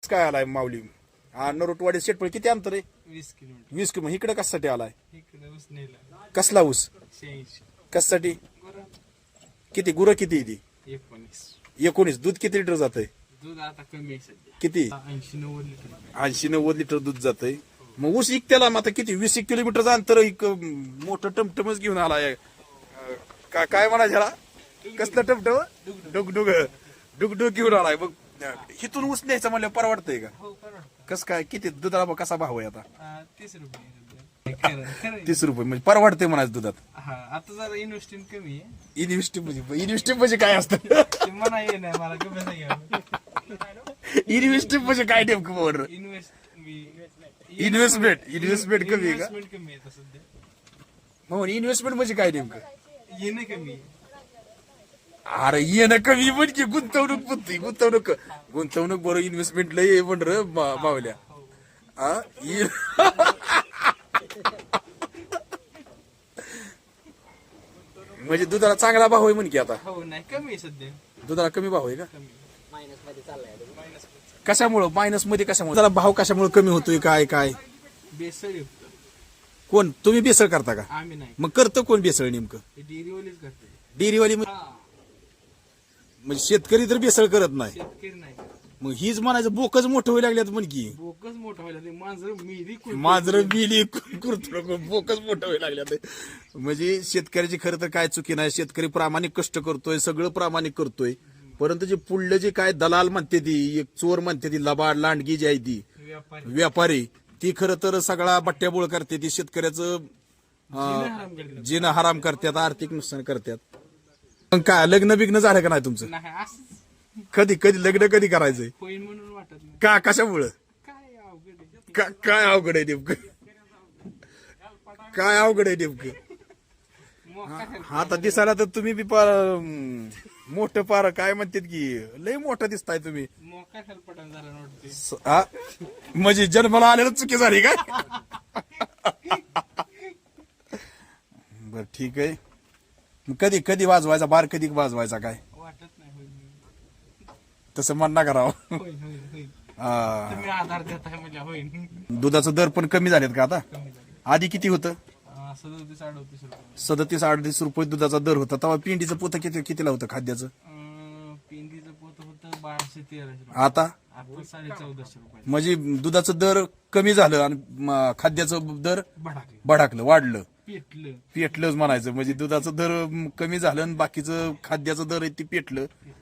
काय आलाय माऊली? नरोटवाडी शेटपळ किती अंतर आहे? 20 किलोमीटर. 20 किलोमीटर. इकडे कशासाठी आलाय? इकडे ऊस नेला कसला ऊस? 86. कशासाठी? बरं. किती गुरं किती ती? 19. 19. दूध किती लिटर जातंय? दूध आता कमी आहे सध्या. किती? 80-90 लिटर. 80-90 लिटर दूध जातंय. मग ऊस इकत्याला मग आता किती 20 किलोमीटरचं अंतर मोठं टमटमच घेऊन आलाय. काय म्हणायचं ह्याला? कसलं टमटम? डुगडुग डुगडुग घेऊन आलाय. मग हिथून ऊस न्यायचं म्हणलं परवडतंय का? हो बरोबर. कस काय किती दुधाला कसा भाव आहे आता? 30 रुपये सध्या. खरं खरं. 30 रुपये म्हणजे परवडते म्हणायचं दुधात. हा आता जरा इन्व्हेस्टिंग कमी आहे. इन्व्हेस्टिंग म्हणजे काय असतं? ते म्हणा ये नाही मला कमी सांगा. इन्व्हेस्टिंग म्हणजे काय नेमकं बोल? इन्व्हेस्टमेंट कमी आहे का? इन्व्हेस्टमेंट कमी आहे आता सध्या. मग इन्व्हेस्टमेंट म्हणजे काय नेमकं? येणं कमी आहे. अरे येणं कमी म्हणजे गुंतवणूक बुद्धी गुंतवणूक बरोबर इन्व्हेस्टमेंट लय म्हण र मावल्या. हा म्हणजे दुधाला चांगला भाव आहे म्हण की आता. हो नाही कमी आहे सध्या. दुधाला कमी भाव आहे का? कमी. मायनस मध्ये चाललाय. मायनस कशामुळं? मायनस मध्ये कशामुळे? त्याला भाव कशामुळे कमी होतोय? काय बेसळ युक्त. कोण? तुम्ही बेसळ करता का? आम्ही नाही. मग करतं कोण बेसळ नेमकं? डेअरीवालीच करते. डेअरीवाली हा म्हणजे शेतकरी तर बेसळ करत नाही. शेतकरी नाही. मग हीच म्हणायचं बोकच मोठं व्हायला लागल्यात म्हण की. बोकच मोठं व्हायला ते मांजर मिरी मांजर बिली कुरतड बोकच मोठं व्हायला लागल्यात. म्हणजे शेतकऱ्याची खरं तर काय चुकी नाही. शेतकरी प्रामाणिक कष्ट करतोय, सगळं प्रामाणिक करतोय. परंतु जे पुढलं जे काय दलाल म्हणते ती, एक चोर म्हणते ती, लबाड लांडगी जी आहे ती व्यापारी व्यापारी, ती खरं तर सगळा बट्ट्याबोळ करते. ती शेतकऱ्याचं हराम करतात. जिनं हराम करतात, आर्थिक नुकसान करतात. पण काय लग्न बिग्न झालं का नाही तुमचं? नाही असंच कधी लग्न कधी करायचंय? होईल म्हणून वाटत नाही. का कशामुळं? काय अवघड आहे. काय अवघड आहे नेमकं? काय अवघड आहे नेमकं? आता दिसायला तर तुम्ही बी पार मोठं पार काय म्हणतात की लय मोठं दिसताय तुम्ही. मोका खलपटण झालं वाटते. हा? म्हणजे जन्माला आलेलं चुकी झाली काय? बर ठीक आहे. मग कधी वाजवायचा बार? कधी वाजवायचा काय? वाटत नाही होईल. तसं म्हणणं करावं. होईल. हा. तुम्ही आधार देताय म्हणजे होईल. दुधाचं दर पण कमी झालेत का आता? कमी झाली. आधी किती होतं? 37-38 रुपये. 37-38 रुपये दुधाचा दर होता. तेव्हा पिंडीचं पोतं कितीला होतं खाद्याचं? पिंडीचं पोत होतं 1200-1300 रुपये. आता आता 1450 रुपये. म्हणजे दुधाचं दर कमी झालं आणि खाद्याचं दर भडाकलं. भडाकलं, वाढलं, पेटलं. पेटलंच म्हणायचं. म्हणजे दुधाचं दर कमी झालं आणि बाकीचं खाद्याचं दर आहे ते पेटलं.